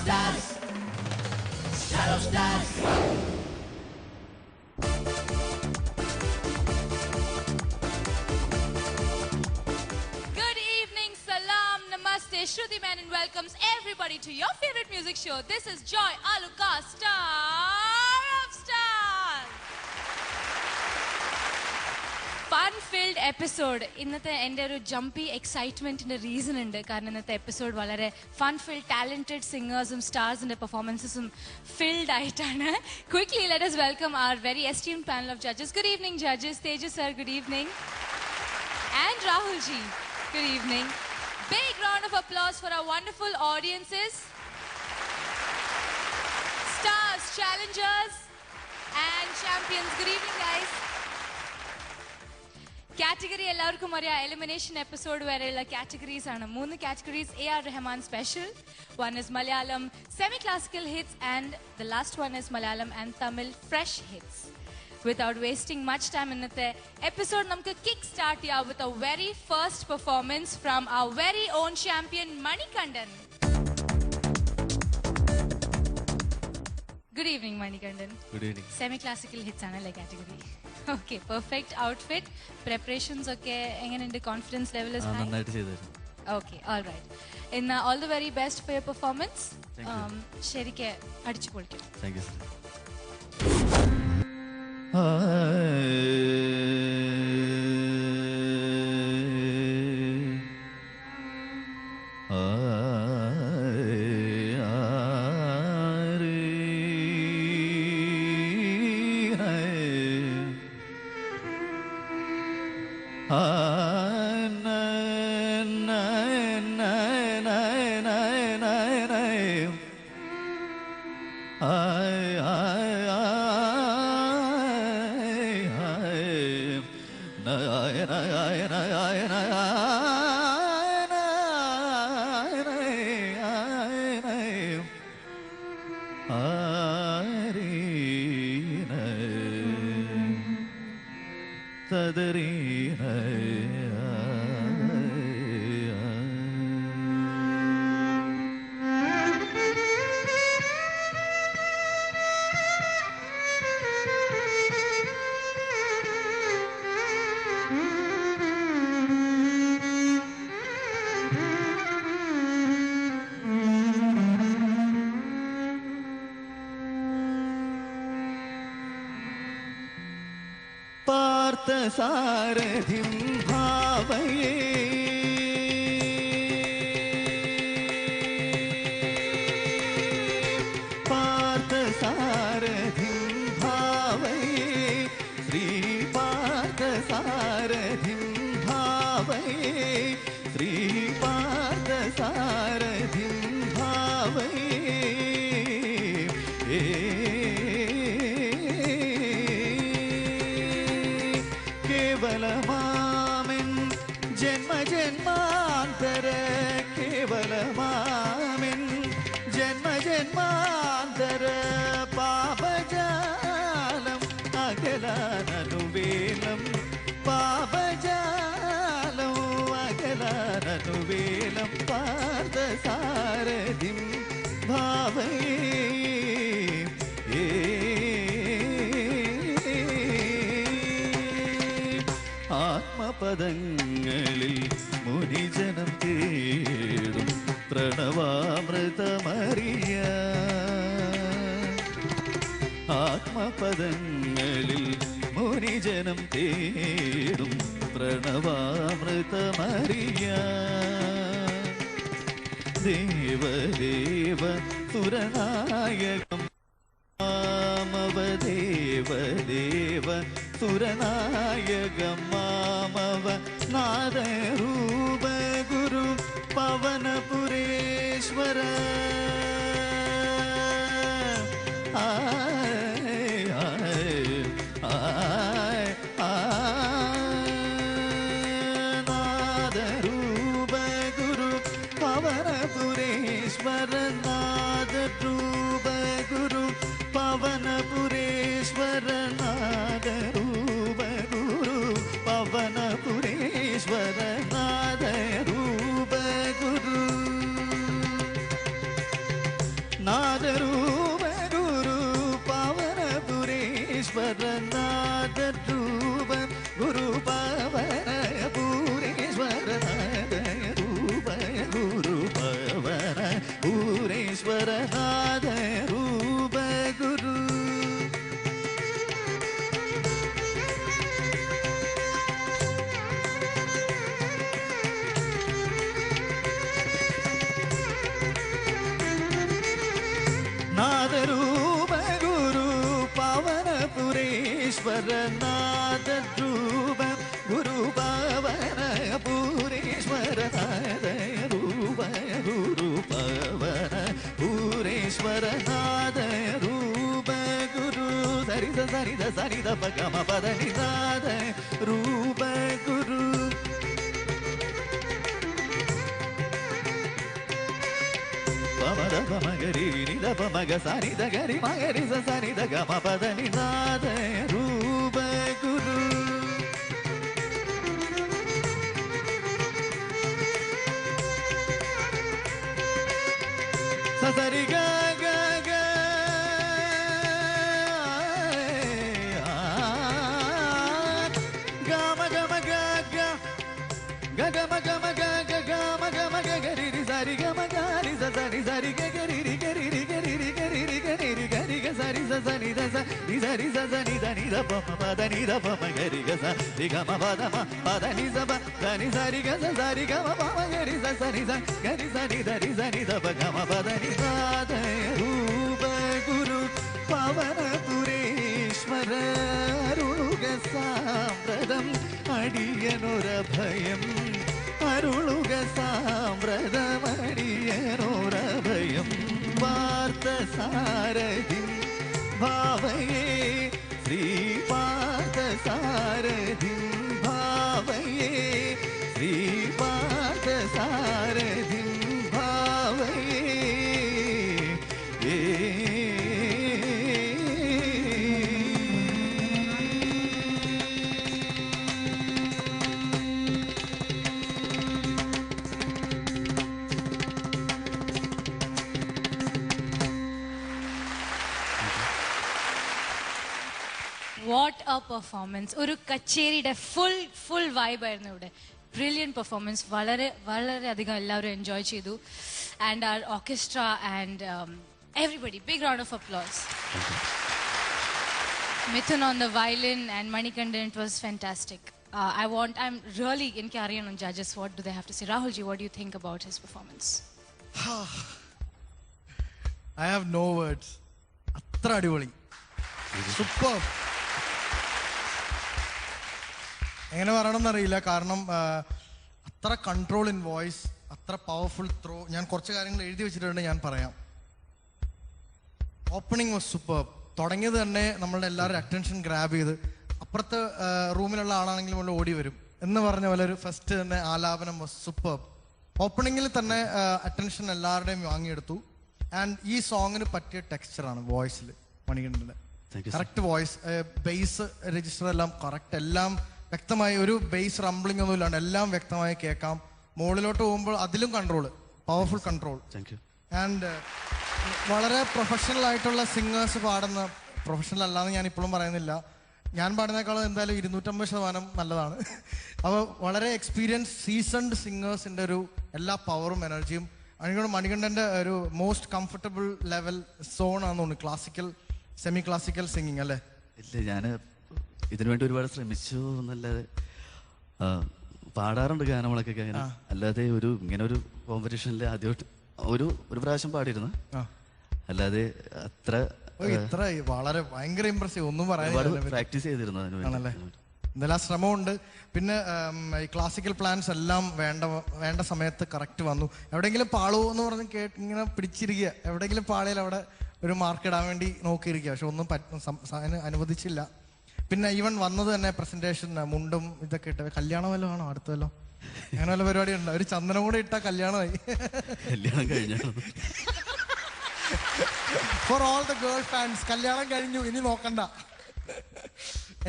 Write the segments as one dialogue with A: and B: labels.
A: Stars. Shadow Stars.
B: Good evening, salam, namaste, Shruti Menon welcomes everybody to your favorite music show. This is Joy Aluka, Star of Stars. Fun-filled episode. ഇന്നത്തെ എൻ്റെ ഒരു ജംപി എക്സൈറ്റ്മെൻറ്റിൻ്റെ reason ഉണ്ട്. കാരണം ഇന്നത്തെ episode വളരെ fun-filled talented സിംഗേഴ്സും സ്റ്റാർസിൻ്റെ പെർഫോമൻസസും filled ആയിട്ടാണ്. Quickly let us welcome our very esteemed panel of judges. Good evening, judges. Tejas sir, good evening. And Rahul ji, good evening. Big round of applause for our wonderful audiences. Stars, challengers and champions. Good evening, guys. Category എല്ലാവർക്കും അറിയാം. Elimination episode വരെയുള്ള categories ആണ്. 3 categories AR Rahman special. One is Malayalam semi-classical hits and the last one is Malayalam and Tamil fresh hits. Without wasting much time in the episode, namukku kick start ya with a very first performance from our very own champion Manikandan. Good evening, Manikandan.
C: Good evening.
B: Semi-classical hits ആണ് category. Okay, perfect outfit. Preparations okay. എങ്ങനെയുണ്ട്? Confidence level is high?
C: നന്നായിട്ട് ചെയ്തിരുന്നു.
B: Okay, all right. In all the very best for your performance.
C: Thank you.
B: ശരിക്ക് അടിച്ചു പൊളിക്കും.
C: Thank you, sir.
D: സാരഥിം ഭാവയേ പാർത്ഥസാരഥിം ഭാവയേ Shri പാർത്ഥസാരഥിം ഭാവയേ Shri പാർത്ഥസാരഥിം ഭാവയേ കേവലമാമിൻ ജന്മജന്മാന്തര കേവലമാമിൻ ജന്മജന്മാന്തര പാപജാലം അകലാനനുവേലം പാപജാലം അകലാനനുവേലം പാർത്ഥസാരഥിം ഭാവയേ ആത്മപദങ്ങളിൽ മുനിജനം തേടും പ്രണവാമൃതമറിയ ആത്മപദങ്ങളിൽ മുനിജനം തേടും പ്രണവാമൃതമറിയ ദേവദേവ സുരനായകം മാമവദേവദേവ സുരനായകം മാമവ നാദരൂപ ഗുരു പവനപുരേശ്വര നാദരൂപ ഗുരു പവനപുരേശ്വര നാദരൂപ ഗുരു പവനപുരേശ്വര നാദരൂപ ഗുരു പവനപുരേശ്വര നാദരൂപ ഗുരു നാദരൂപ ഗുരു പവനപുരീശ്വര നാദരൂപ ഗുരു പവനപുരീശ്വര നാദരൂപ ഗുരു പവനപുരീശ്വര നാദരൂപ ഗുരു. നാദരൂപ ഗുരു പവനപുരീശ്വര നാദരൂപ ഗുരു പവനപുരീശ്വര നാദരൂപ ഗുരു പവനപുരീശ്വര നാദരൂപ ഗുരു. സരിത സരിത സരിത പഗമ പദനി നാദരൂപ ഗുരു. Pamada pamagari nida pamaga sanida gari magari sa sanida gama padani nada ruba guru. Sa sari ga ga ga gama gama ga ga ga gama gama ga ga gama gama ga gari sari gama gari sa sari sari ga gari ri gari ri gari ri gari ri gari ri gari ga sari sa sari da sa ni sari sa sa ni da ni da pa ma da ni da pa ma gari ga sa ri ga ma pa da ni sa ba da ni sari ga sa sari ga ma pa ma gari sa sa ni sa gari sa ni da pa ga ma pa da ni sa da rupa guru pavanapureshwara aruga sampradam adiyanora bhayam അരുളുക സാമ്പ്രദമടിയനോരഭയം പാർത്ഥസാരഥി ഭാവയേ ശ്രീ പാർത്ഥസാരഥി ഭാവയേ ശ്രീ പാർത്ഥസാരഥി ഭാവയേ
B: what a performance. ഒരു കച്ചേരിയുടെ full വൈബായിരുന്നു ഇവിടെ. Brilliant performance. വളരെ വളരെയധികം എല്ലാവരും എൻജോയ് ചെയ്തു. And our orchestra and everybody, big round of applause. Mithun on the violin and Manikandan, it was fantastic. I'm really എനിക്ക് അറിയണം judges, what do they have to say? Rahulji, what do you think about his performance?
C: I have no words. അത്ര അടിപൊളി, super. എങ്ങനെ പറയണമെന്നറിയില്ല, കാരണം അത്ര control in voice, അത്ര powerful throw. ഞാൻ കുറച്ച് കാര്യങ്ങൾ എഴുതി വെച്ചിട്ടുണ്ട്, ഞാൻ പറയാം. Opening was super. തുടങ്ങിയത് തന്നെ നമ്മളുടെ എല്ലാവരും അറ്റൻഷൻ ഗ്രാബ് ചെയ്ത്, അപ്പുറത്തെ റൂമിലുള്ള ആളാണെങ്കിലും നമ്മൾ ഓടി വരും എന്ന് പറഞ്ഞ പോലെ ഒരു ഫസ്റ്റ് തന്നെ ആലാപനം വാസ് സൂപ്പർ. ഓപ്പണിങ്ങിൽ തന്നെ അറ്റൻഷൻ എല്ലാവരുടെയും വാങ്ങിയെടുത്തു. ആൻഡ് ഈ സോങ്ങിന് പറ്റിയ ടെക്സ്ചറാണ് വോയിസിൽ മണികണ്ഠൻ്റെ. കറക്റ്റ് വോയിസ്, ബേസ് രജിസ്റ്റർ എല്ലാം കറക്റ്റ്, എല്ലാം വ്യക്തമായി, ഒരു ബേസ് റംബ്ലിംഗ് ഒന്നും ഇല്ലാണ്ട് എല്ലാം വ്യക്തമായി കേൾക്കാം. മുകളിലോട്ട് പോകുമ്പോൾ അതിലും കൺട്രോൾ, പവർഫുൾ കൺട്രോൾ. ആൻഡ് വളരെ പ്രൊഫഷണൽ ആയിട്ടുള്ള സിംഗേഴ്സ് പാടുന്ന, പ്രൊഫഷണൽ അല്ലാന്ന് ഞാൻ ഇപ്പോഴും പറയുന്നില്ല, ഞാൻ പാടുന്നേക്കാളും എന്തായാലും 250% നല്ലതാണ്. അപ്പോൾ വളരെ എക്സ്പീരിയൻസ് സീസൺഡ് സിംഗേഴ്സിൻ്റെ ഒരു എല്ലാ പവറും എനർജിയും. എനിക്ക് മണികണ്ഠൻ്റെ ഒരു മോസ്റ്റ് കംഫർട്ടബിൾ ലെവൽ സോൺ ആണെന്ന് തോന്നുന്നു, ക്ലാസിക്കൽ സെമി ക്ലാസിക്കൽ സിംഗിങ് അല്ലേ?
E: ഇല്ല, ഞാൻ ഇതിനു വേണ്ടി ഒരുപാട് ശ്രമിച്ചു എന്നല്ലാതെ പാടാറുണ്ട് ഗാനങ്ങളൊക്കെ അങ്ങനെ, അല്ലാതെ ഒരു ഇങ്ങനെ ഒരു കോമ്പറ്റീഷനിൽ ആദ്യമായിട്ട് ഒരു പ്രാവശ്യം പാടിയിരുന്നു, അല്ലാതെ അത്ര
C: ഇത്ര വളരെ ഭയങ്കര ഇംപ്രസീവ് ഒന്നും പറയാൻ
E: പ്രാക്ടീസ് ചെയ്തിരുന്നു
C: ആണല്ലേ. എന്തെല്ലാം ശ്രമമുണ്ട്. പിന്നെ ഈ ക്ലാസിക്കൽ പ്ലാൻസ് എല്ലാം വേണ്ട സമയത്ത് കറക്റ്റ് വന്നു. എവിടെയെങ്കിലും പാളൂ എന്ന് പറഞ്ഞ് ഇങ്ങനെ പിടിച്ചിരിക്കുക, എവിടെയെങ്കിലും പാളിയാൽ അവിടെ ഒരു മാർക്ക് ഇടാൻ വേണ്ടി നോക്കിയിരിക്കുക, പക്ഷെ ഒന്നും അനുവദിച്ചില്ല. പിന്നെ ഈവൻ വന്നത് തന്നെ പ്രസന്റേഷൻ മുണ്ടും ഇതൊക്കെ ഇട്ട്, കല്യാണം വല്ലതും ആണോ അടുത്തല്ലോ, അങ്ങനെ വല്ല പരിപാടി ഉണ്ടോ? ഒരു ചന്ദനം കൂടെ ഇട്ടാ കല്യാണമായി.
E: കല്യാണം കഴിഞ്ഞു.
C: For all the girl fans, കല്യാണം കഴിഞ്ഞു, ഇനി നോക്കണ്ട.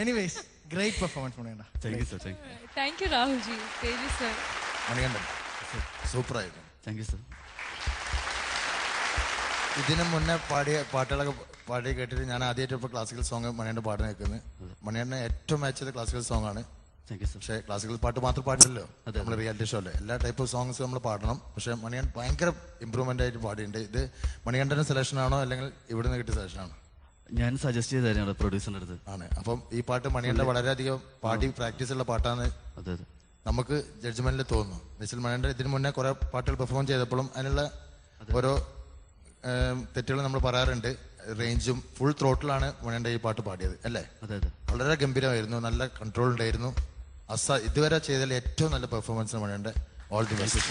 C: Anyways, great performance Manikanta.
B: Thank you Rahulji. Teju sir,
F: Manikandan super ആയിരുന്നു.
E: Thank you sir.
F: ഇതിനു മുന്നേ പാടിയ പാട്ടുകളൊക്കെ പാടി കേട്ടിട്ട് ഞാൻ ആദ്യമായിട്ട് ഇപ്പോൾ ക്ലാസിക്കൽ സോങ് മണിയണ്ണ പാടി നിൽക്കുന്നത്. മണിയണ്ണ ഏറ്റവും മാച്ചത് ക്ലാസിക്കൽ സോങ് ആണ്. പക്ഷേ ക്ലാസിക്കൽ പാട്ട് മാത്രം പാടില്ലല്ലോ നമ്മൾ റിയാലിറ്റി ഷോയില്. എല്ലാ ടൈപ്പ് ഓഫ് സോങ്സ് നമ്മൾ പാടണം. പക്ഷെ മണിയണ്ണൻ ഭയങ്കര ഇമ്പ്രൂവ്മെന്റ് ആയിട്ട് പാടിയിട്ടുണ്ട്. ഇത് മണികണ്ഠന്റെ സെലക്ഷൻ ആണോ അല്ലെങ്കിൽ ഇവിടുന്ന് കിട്ടിയ സെലക്ഷൻ ആണോ?
E: ഞാൻ സജസ്റ്റ് ചെയ്തായിരുന്നു പ്രൊഡ്യൂസറിന്റെ അടുത്ത്.
F: ആണ്. അപ്പം ഈ പാട്ട് മണികണ്ഠൻ വളരെയധികം പാടി പ്രാക്ടീസ് ഉള്ള പാട്ടാണ് നമുക്ക് ജഡ്ജ്മെന്റിൽ തോന്നുന്നു. എന്നുവെച്ചാൽ മണികണ്ഠൻ ഇതിനു മുന്നേ കുറെ പാട്ടുകൾ പെർഫോം ചെയ്തപ്പോഴും അതിനുള്ള ഓരോ തെറ്റുകൾ നമ്മൾ പറയാറുണ്ട്. റേഞ്ചും ഫുൾ ത്രോട്ടിലാണ് മണികണ്ഠൻ ഈ പാട്ട് പാടിയത് അല്ലേ? വളരെ ഗംഭീരമായിരുന്നു. നല്ല കൺട്രോൾ ഉണ്ടായിരുന്നു. ഇതുവരെ ചെയ്തതിൽ ഏറ്റവും നല്ല performance Manikandan. All the best.